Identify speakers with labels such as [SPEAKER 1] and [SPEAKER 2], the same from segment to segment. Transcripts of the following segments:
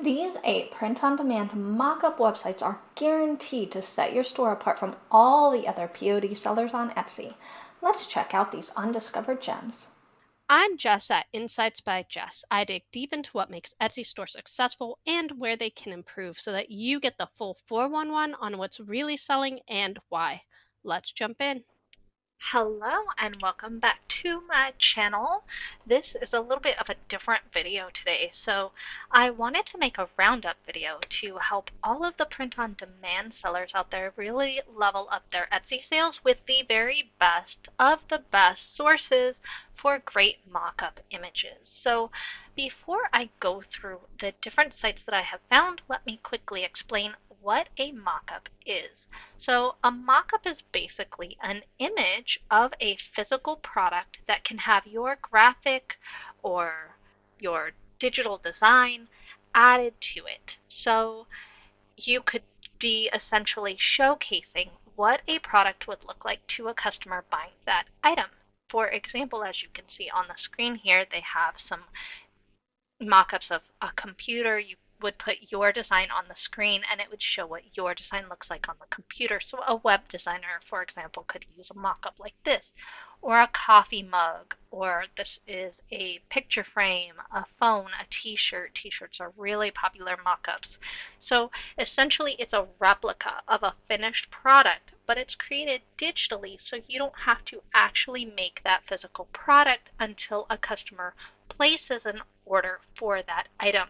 [SPEAKER 1] These 8 print-on-demand mock-up websites are guaranteed to set your store apart from all the other POD sellers on Etsy. Let's check out these undiscovered gems.
[SPEAKER 2] I'm Jess at Insights by Jess. I dig deep into what makes Etsy stores successful and where they can improve so that you get the full 411 on what's really selling and why. Let's jump in.
[SPEAKER 3] Hello and welcome back to my channel. This is a little bit of a different video today. So I wanted to make a roundup video to help all of the print-on-demand sellers out there really level up their Etsy sales with the very best of the best sources for great mock-up images. So before I go through the different sites that I have found, let me quickly explain what a mock-up is. So a mock-up is basically an image of a physical product that can have your graphic or your digital design added to it. So you could be essentially showcasing what a product would look like to a customer buying that item. For example, as you can see on the screen here, they have some mock-ups of a computer. You would put your design on the screen and it would show what your design looks like on the computer. So a web designer, for example, could use a mock-up like this, or a coffee mug, or this is a picture frame, a phone, a t-shirt. T-shirts are really popular mock-ups. So essentially it's a replica of a finished product, but it's created digitally, so you don't have to actually make that physical product until a customer places an order for that item.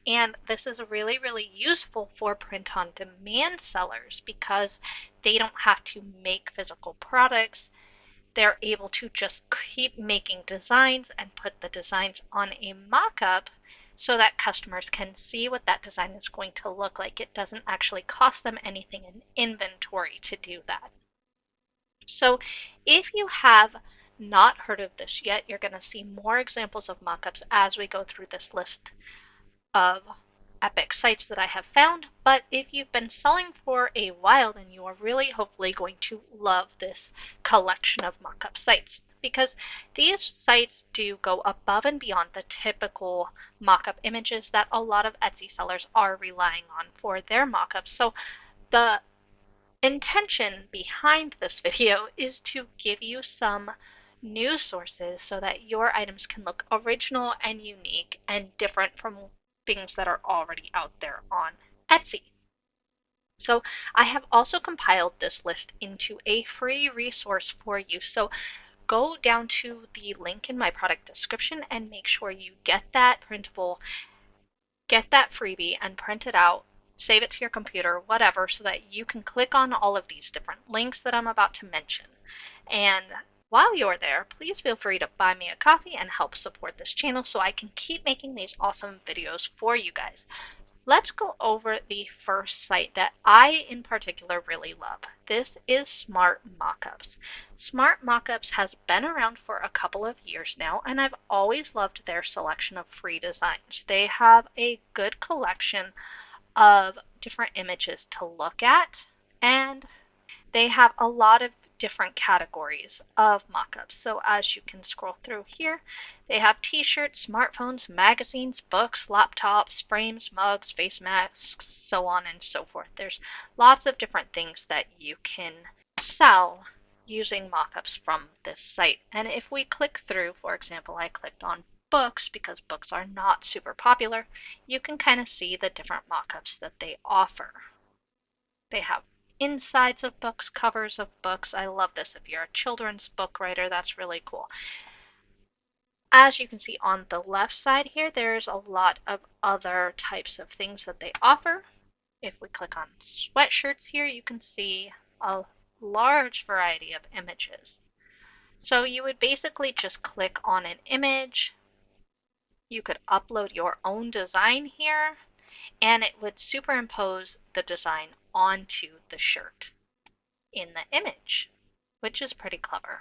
[SPEAKER 3] And this is really, really useful for print on demand sellers because they don't have to make physical products. They're able to just keep making designs and put the designs on a mock-up so that customers can see what that design is going to look like. It doesn't actually cost them anything in inventory to do that. So if you have not heard of this yet, you're going to see more examples of mockups as we go through this list of epic sites that I have found. But if you've been selling for a while, then you are really hopefully going to love this collection of mockup sites, because these sites do go above and beyond the typical mockup images that a lot of Etsy sellers are relying on for their mockups. So the intention behind this video is to give you some news sources so that your items can look original and unique and different from things that are already out there on Etsy. So I have also compiled this list into a free resource for you. So go down to the link in my product description and make sure you get that printable, get that freebie and print it out, save it to your computer, whatever, so that you can click on all of these different links that I'm about to mention. And while you're there, please feel free to buy me a coffee and help support this channel so I can keep making these awesome videos for you guys. Let's go over the first site that I in particular really love. This is Smart Mockups. Smart Mockups has been around for a couple of years now, and I've always loved their selection of free designs. They have a good collection of different images to look at, and they have a lot of different categories of mockups. So as you can scroll through here, they have t-shirts, smartphones, magazines, books, laptops, frames, mugs, face masks, so on and so forth. There's lots of different things that you can sell using mockups from this site. And if we click through, for example, I clicked on books because books are not super popular, you can kind of see the different mockups that they offer. They have insides of books, covers of books. I love this. If you're a children's book writer, that's really cool. As you can see on the left side here, there's a lot of other types of things that they offer. If we click on sweatshirts here, you can see a large variety of images. So you would basically just click on an image. You could upload your own design here, and it would superimpose the design onto the shirt in the image, which is pretty clever.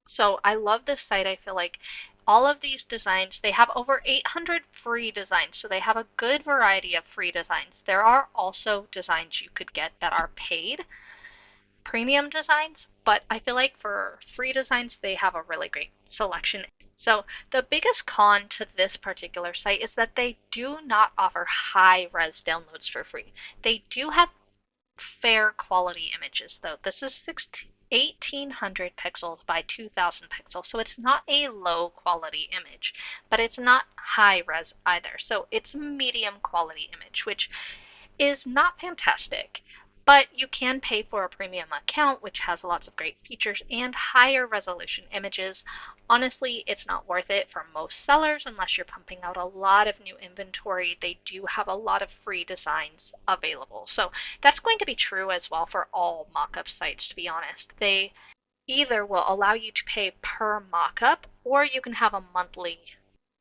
[SPEAKER 3] So I love this site. I feel like all of these designs, they have over 800 free designs, so they have a good variety of free designs. There are also designs you could get that are paid premium designs, but I feel like for free designs, they have a really great selection. So the biggest con to this particular site is that they do not offer high res downloads for free. They do have fair quality images though. This is 1800 pixels by 2000 pixels, so it's not a low quality image, but it's not high res either. So it's a medium quality image, which is not fantastic, but you can pay for a premium account, which has lots of great features and higher resolution images. Honestly, it's not worth it for most sellers unless you're pumping out a lot of new inventory. They do have a lot of free designs available. So that's going to be true as well for all mockup sites, to be honest. They either will allow you to pay per mockup, or you can have a monthly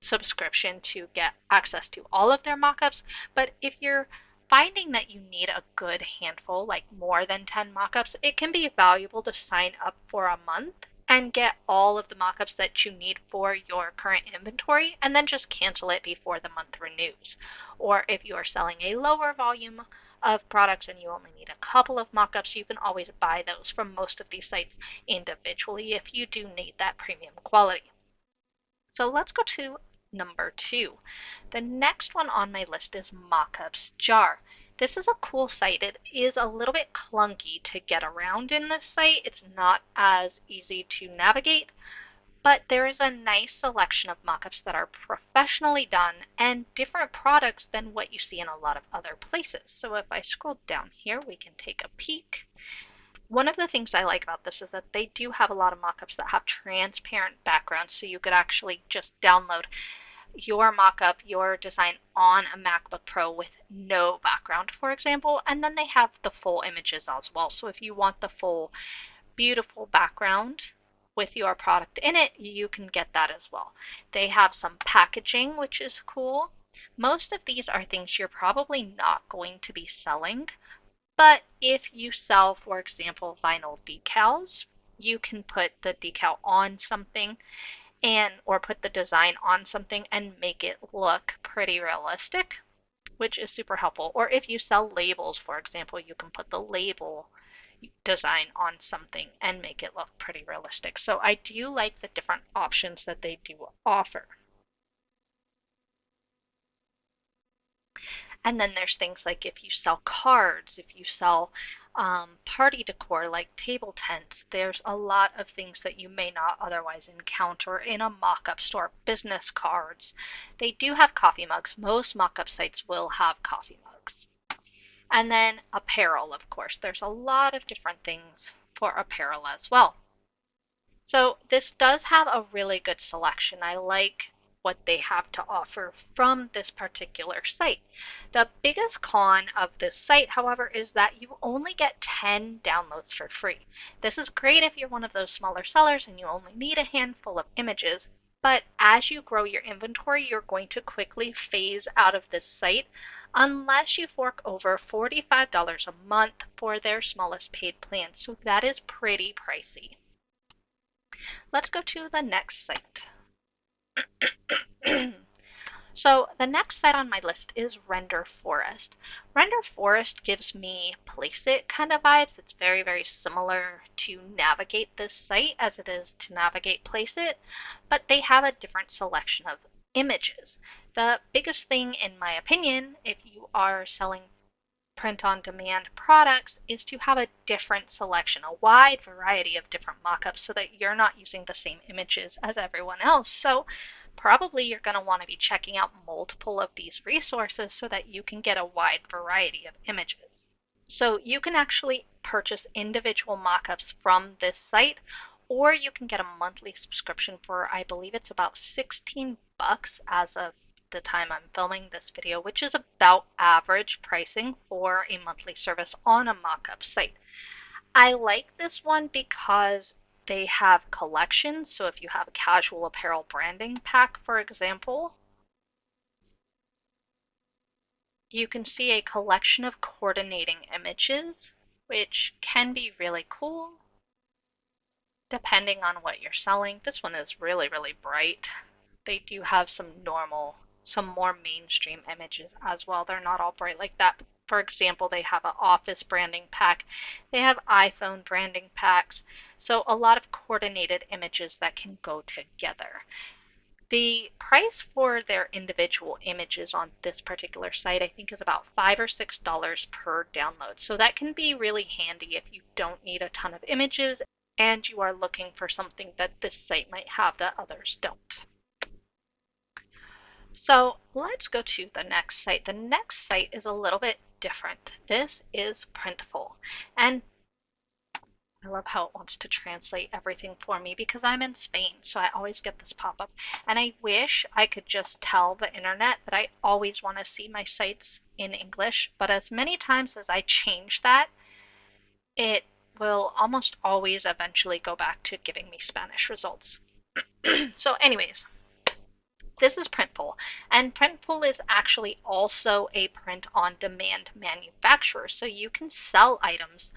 [SPEAKER 3] subscription to get access to all of their mockups. But if you're finding that you need a good handful, like more than 10 mockups, it can be valuable to sign up for a month and get all of the mockups that you need for your current inventory and then just cancel it before the month renews. Or if you are selling a lower volume of products and you only need a couple of mockups, you can always buy those from most of these sites individually if you do need that premium quality. So let's go to number 2. The next one on my list is Mockups Jar. This is a cool site. It is a little bit clunky to get around in this site. It's not as easy to navigate, but there is a nice selection of mockups that are professionally done and different products than what you see in a lot of other places. So if I scroll down here, we can take a peek. One of the things I like about this is that they do have a lot of mockups that have transparent backgrounds, so you could actually just download your mockup, your design on a MacBook Pro with no background, for example, and then they have the full images as well. So if you want the full beautiful background with your product in it, you can get that as well. They have some packaging, which is cool. Most of these are things you're probably not going to be selling, but if you sell, for example, vinyl decals, you can put the decal on something and or put the design on something and make it look pretty realistic, which is super helpful. Or if you sell labels, for example, you can put the label design on something and make it look pretty realistic. So I do like the different options that they do offer. And then there's things like if you sell cards, if you sell party decor like table tents, there's a lot of things that you may not otherwise encounter in a mock-up store. Business cards. They do have coffee mugs. Most mock-up sites will have coffee mugs. And then apparel, of course. There's a lot of different things for apparel as well. So this does have a really good selection. I like what they have to offer from this particular site. The biggest con of this site, however, is that you only get 10 downloads for free. This is great if you're one of those smaller sellers and you only need a handful of images, but as you grow your inventory, you're going to quickly phase out of this site unless you fork over $45 a month for their smallest paid plan. So that is pretty pricey. Let's go to the next site. So the next site on my list is Render Forest. Render Forest gives me Place It kind of vibes. It's very, very similar to navigate this site as it is to navigate Place It, but they have a different selection of images. The biggest thing, in my opinion, if you are selling print-on-demand products is to have a different selection, a wide variety of different mockups so that you're not using the same images as everyone else. So probably you're going to want to be checking out multiple of these resources so that you can get a wide variety of images. So you can actually purchase individual mockups from this site, or you can get a monthly subscription for, I believe it's about 16 bucks as of the time I'm filming this video, which is about average pricing for a monthly service on a Mockup site. I like this one because they have collections. So if you have a casual apparel branding pack, for example, you can see a collection of coordinating images, which can be really cool depending on what you're selling. This one is really, really bright. They do have some more mainstream images as well. They're not all bright like that. For example, they have an office branding pack, they have iPhone branding packs, so a lot of coordinated images that can go together. The price for their individual images on this particular site, I think, is about $5 or $6 per download. So that can be really handy if you don't need a ton of images and you are looking for something that this site might have that others don't. So let's go to the next site. The next site is a little bit different. This is Printful. And I love how it wants to translate everything for me because I'm in Spain, so I always get this pop-up. And I wish I could just tell the internet that I always want to see my sites in English, but as many times as I change that, it will almost always eventually go back to giving me Spanish results. So anyways, this is Printful, and Printful is actually also a print-on-demand manufacturer, so you can sell items,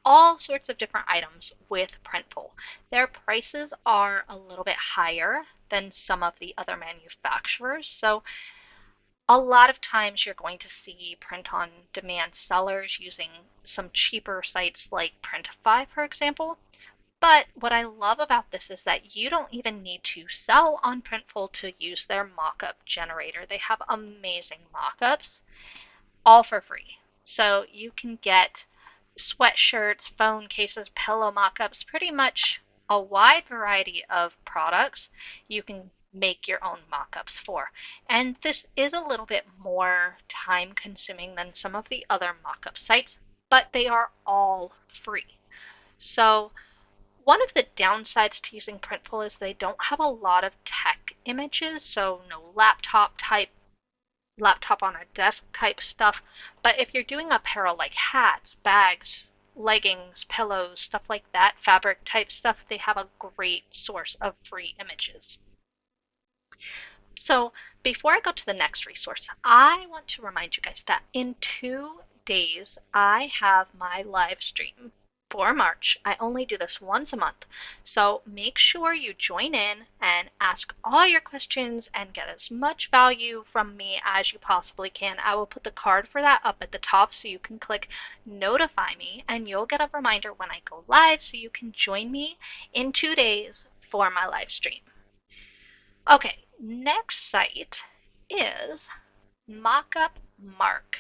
[SPEAKER 3] all sorts of different items with Printful. Their prices are a little bit higher than some of the other manufacturers, so a lot of times you're going to see print-on-demand sellers using some cheaper sites like Printify, for example. But what I love about this is that you don't even need to sell on Printful to use their mockup generator. They have amazing mockups, all for free. So you can get sweatshirts, phone cases, pillow mockups, pretty much a wide variety of products you can make your own mockups for. And this is a little bit more time consuming than some of the other mockup sites, but they are all free. So one of the downsides to using Printful is they don't have a lot of tech images, so no laptop on a desk type stuff. But if you're doing apparel like hats, bags, leggings, pillows, stuff like that, fabric type stuff, they have a great source of free images. So before I go to the next resource, I want to remind you guys that in 2 days, I have my live stream for March. I only do this once a month. So make sure you join in and ask all your questions and get as much value from me as you possibly can. I will put the card for that up at the top so you can click notify me and you'll get a reminder when I go live so you can join me in 2 days for my live stream. Okay, next site is Mockup Mark.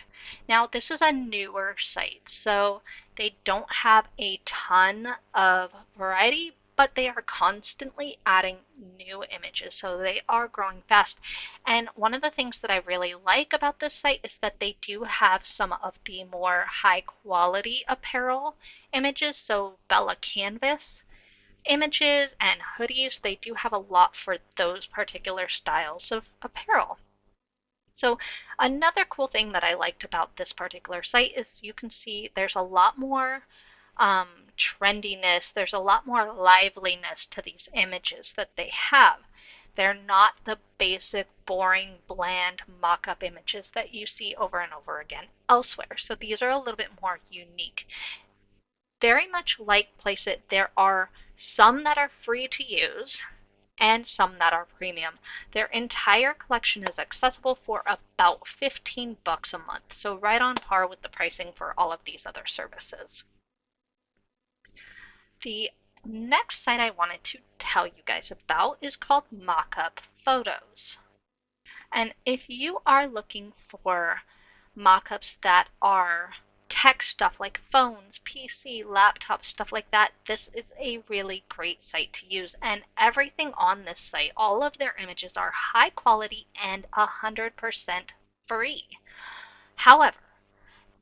[SPEAKER 3] Now, this is a newer site, so they don't have a ton of variety, but they are constantly adding new images, so they are growing fast. And one of the things that I really like about this site is that they do have some of the more high quality apparel images, so Bella Canvas images and hoodies. They do have a lot for those particular styles of apparel. So another cool thing that I liked about this particular site is you can see there's a lot more trendiness, there's a lot more liveliness to these images that they have. They're not the basic, boring, bland mock-up images that you see over and over again elsewhere. So these are a little bit more unique. Very much like Placeit, there are some that are free to use and some that are premium. Their entire collection is accessible for about $15 a month, so right on par with the pricing for all of these other services. The next site I wanted to tell you guys about is called Mockup Photos. And if you are looking for mockups that are tech stuff like phones, PC, laptops, stuff like that, this is a really great site to use. And everything on this site, all of their images are high quality and 100% free. However,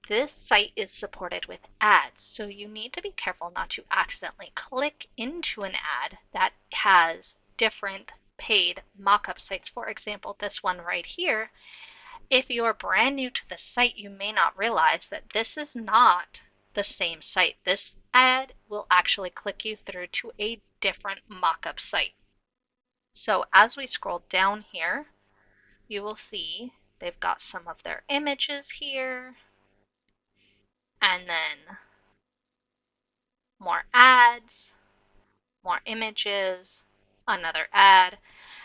[SPEAKER 3] this site is supported with ads, so you need to be careful not to accidentally click into an ad that has different paid mockup sites. For example, this one right here. If you're brand new to the site, you may not realize that this is not the same site. This ad will actually click you through to a different mockup site. So as we scroll down here, you will see they've got some of their images here, and then more ads, more images, another ad,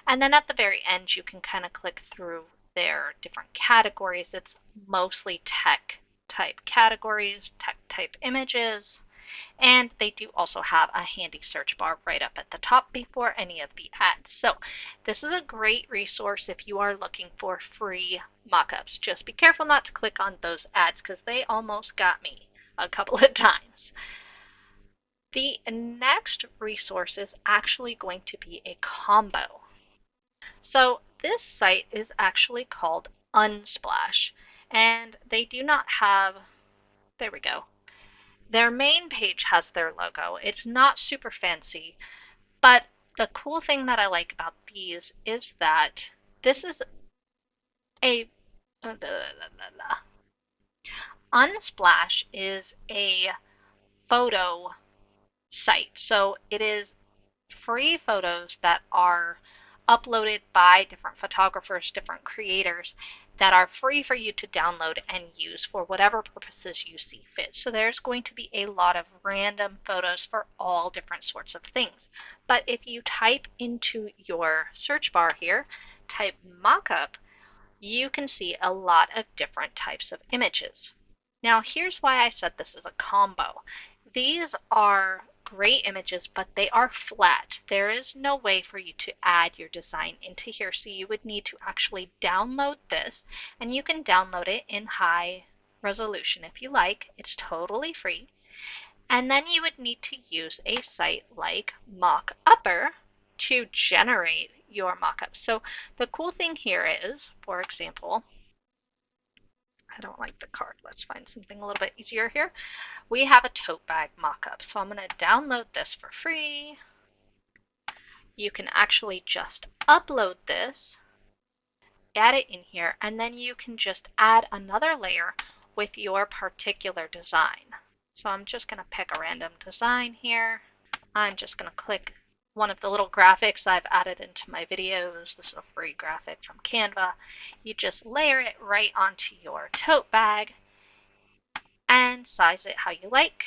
[SPEAKER 3] and then at the very end you can kind of click through their different categories. It's mostly tech type categories, type images, and they do also have a handy search bar right up at the top before any of the ads. So this is a great resource if you are looking for free mockups. Just be careful not to click on those ads because they almost got me a couple of times. The next resource is actually going to be a combo. So this site is actually called Unsplash, and they do not have, there we go. Their main page has their logo. It's not super fancy, but the cool thing that I like about these is that this is a Unsplash is a photo site. So it is free photos that are uploaded by different photographers, different creators that are free for you to download and use for whatever purposes you see fit. So there's going to be a lot of random photos for all different sorts of things. But if you type into your search bar here, type mockup, you can see a lot of different types of images. Now here's why I said this is a combo. These are great images, but they are flat. There is no way for you to add your design into here, so you would need to actually download this, and you can download it in high resolution if you like. It's totally free. And then you would need to use a site like Mockupper to generate your mockups. So the cool thing here is, for example, I don't like the card. Let's find something a little bit easier here. We have a tote bag mockup. So I'm going to download this for free. You can actually just upload this, add it in here, and then you can just add another layer with your particular design. So I'm just going to pick a random design here. I'm just going to click one of the little graphics I've added into my videos. This is a free graphic from Canva. You just layer it right onto your tote bag and size it how you like.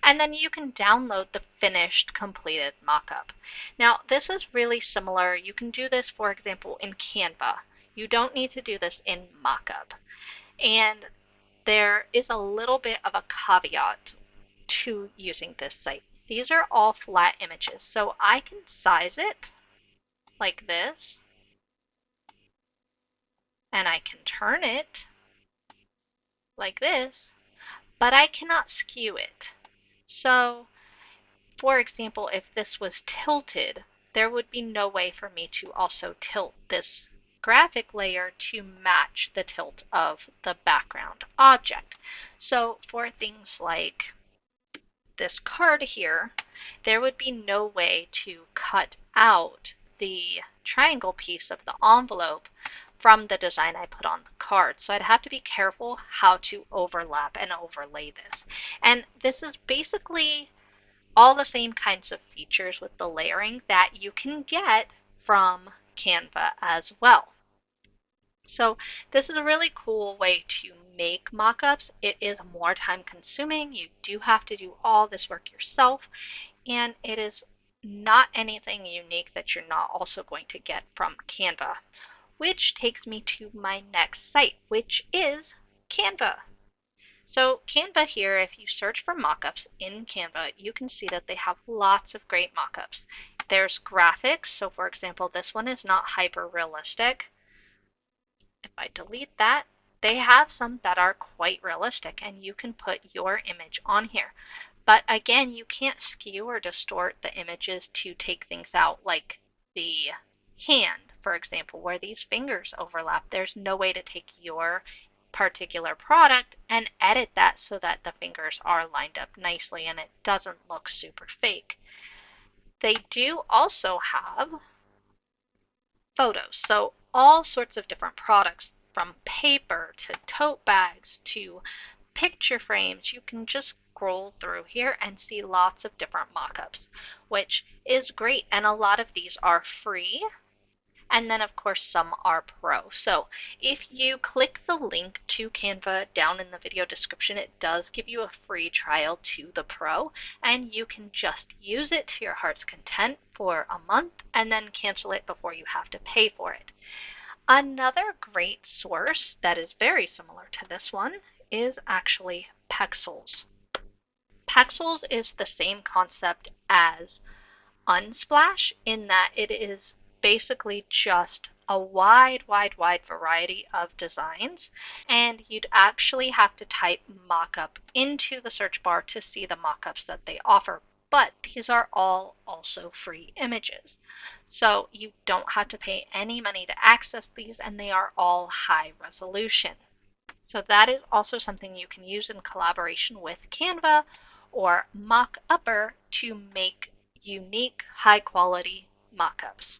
[SPEAKER 3] And then you can download the finished completed mockup. Now this is really similar. You can do this, for example, in Canva. You don't need to do this in Mockup. And there is a little bit of a caveat to using this site. These are all flat images, so I can size it like this, and I can turn it like this, but I cannot skew it. So, for example, if this was tilted, there would be no way for me to also tilt this graphic layer to match the tilt of the background object. So for things like this card here, there would be no way to cut out the triangle piece of the envelope from the design I put on the card. So I'd have to be careful how to overlap and overlay this. And this is basically all the same kinds of features with the layering that you can get from Canva as well. So this is a really cool way to make mockups. It is more time consuming. You do have to do all this work yourself, and it is not anything unique that you're not also going to get from Canva, which takes me to my next site, which is Canva. So Canva here, if you search for mockups in Canva, you can see that they have lots of great mockups. There's graphics. So for example, this one is not hyper realistic. If I delete that, they have some that are quite realistic, and you can put your image on here. But again, you can't skew or distort the images to take things out, like the hand, for example, where these fingers overlap. There's no way to take your particular product and edit that so that the fingers are lined up nicely and it doesn't look super fake. They do also have photos. So all sorts of different products, from paper to tote bags to picture frames. You can just scroll through here and see lots of different mockups, which is great. And a lot of these are free. And then of course some are pro. So if you click the link to Canva down in the video description, it does give you a free trial to the pro, and you can just use it to your heart's content for a month and then cancel it before you have to pay for it. Another great source that is very similar to this one is actually Pexels. Pexels is the same concept as Unsplash in that it is basically just a wide variety of designs, and you'd actually have to type mockup into the search bar to see the mockups that they offer. But these are all also free images. So you don't have to pay any money to access these, and they are all high resolution. So that is also something you can use in collaboration with Canva or Mockupper to make unique, high quality mockups.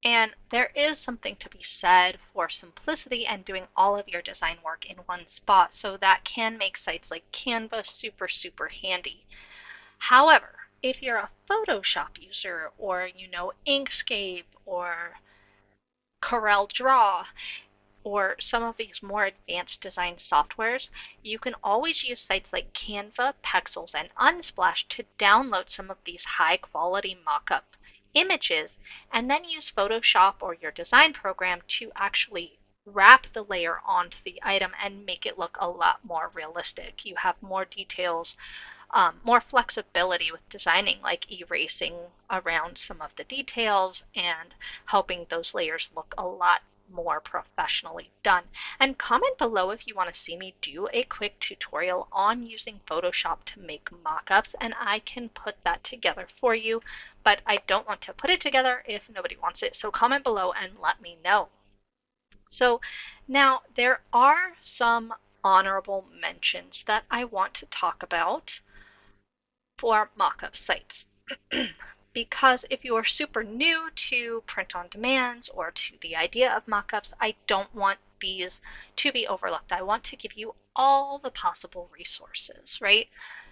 [SPEAKER 3] And there is something to be said for simplicity and doing all of your design work in one spot, so that can make sites like Canva super handy. However, if you're a Photoshop user or you know Inkscape or CorelDRAW, or some of these more advanced design softwares, you can always use sites like Canva, Pexels, and Unsplash to download some of these high quality mockup images and then use Photoshop or your design program to actually wrap the layer onto the item and make it look a lot more realistic. You have more details, more flexibility with designing, like erasing around some of the details and helping those layers look a lot more professionally done. And comment below if you want to see me do a quick tutorial on using Photoshop to make mockups, and I can put that together for you, but I don't want to put it together if nobody wants it, so comment below and let me know. So now there are some honorable mentions that I want to talk about for mockup sites. Because if you are super new to print on demands or to the idea of mockups, I don't want these to be overlooked. I want to give you all the possible resources, right?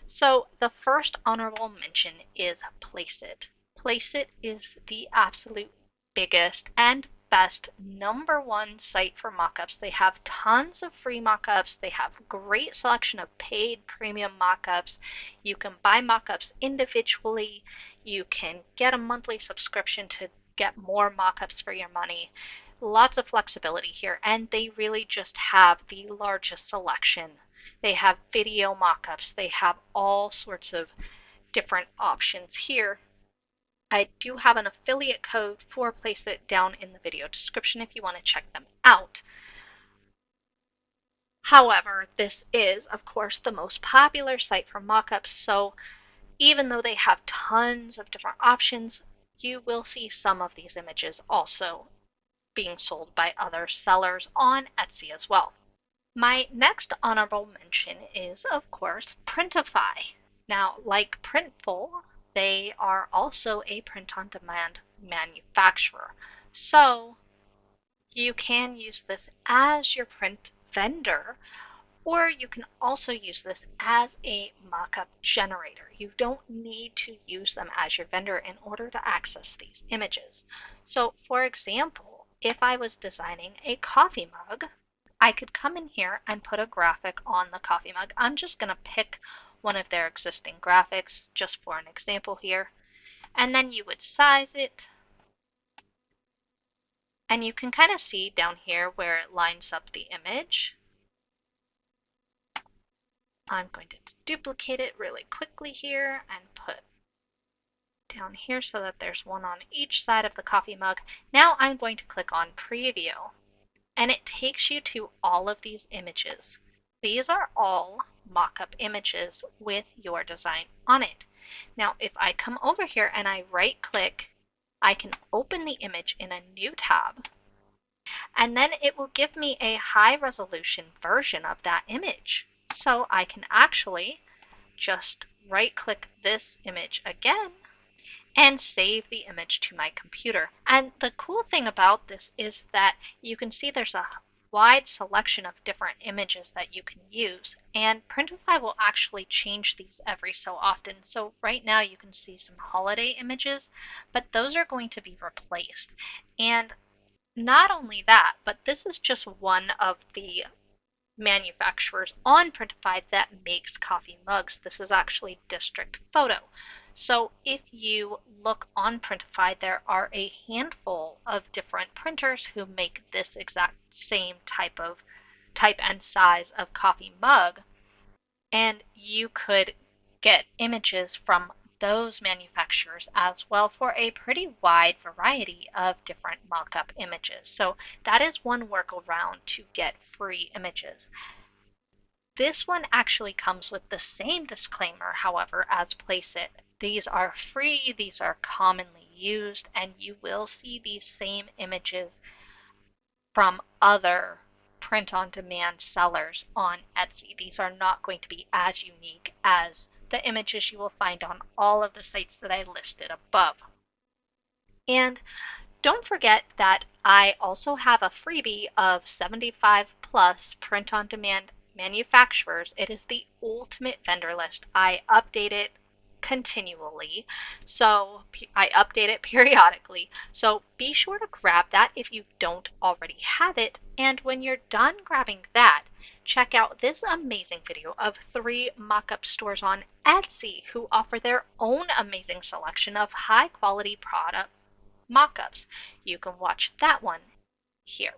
[SPEAKER 3] So the first honorable mention is Placeit. Placeit is the absolute biggest and best #1 site for mockups. They have tons of free mockups. They have great selection of paid premium mockups. You can buy mockups individually. You can get a monthly subscription to get more mockups for your money. Lots of flexibility here, and they really just have the largest selection. They have video mockups. They have all sorts of different options here. I do have an affiliate code for Placeit down in the video description if you want to check them out. However, this is, of course, the most popular site for mockups, so even though they have tons of different options, you will see some of these images also being sold by other sellers on Etsy as well. My next honorable mention is, of course, Printify. Now, like Printful, they are also a print-on-demand manufacturer. So you can use this as your print vendor, or you can also use this as a mockup generator. You don't need to use them as your vendor in order to access these images. So for example, if I was designing a coffee mug, I could come in here and put a graphic on the coffee mug. I'm just going to pick one of their existing graphics just for an example here. And then you would size it. And you can kind of see down here where it lines up the image. I'm going to duplicate it really quickly here and put down here so that there's one on each side of the coffee mug. Now I'm going to click on preview, and it takes you to all of these images. These are all mock-up images with your design on it. Now if I come over here and I right click, I can open the image in a new tab, and then it will give me a high resolution version of that image. So I can actually just right click this image again and save the image to my computer. And the cool thing about this is that you can see there's a wide selection of different images that you can use, and Printify will actually change these every so often. So right now you can see some holiday images, but those are going to be replaced. And not only that, but this is just one of the manufacturers on Printify that makes coffee mugs. This is actually District Photo. So if you look on Printify, there are a handful of different printers who make this exact same type and size of coffee mug, and you could get images from those manufacturers as well for a pretty wide variety of different mock-up images. So that is one workaround to get free images. This one actually comes with the same disclaimer, however, as Placeit. These are free, these are commonly used, and you will see these same images from other print-on-demand sellers on Etsy. These are not going to be as unique as the images you will find on all of the sites that I listed above. And don't forget that I also have a freebie of 75 plus print-on-demand manufacturers. It is the ultimate vendor list. I update it continually, so I update it periodically. So be sure to grab that if you don't already have it. And when you're done grabbing that, check out this amazing video of 3 mock-up stores on Etsy who offer their own amazing selection of high quality product mock-ups. You can watch that one here.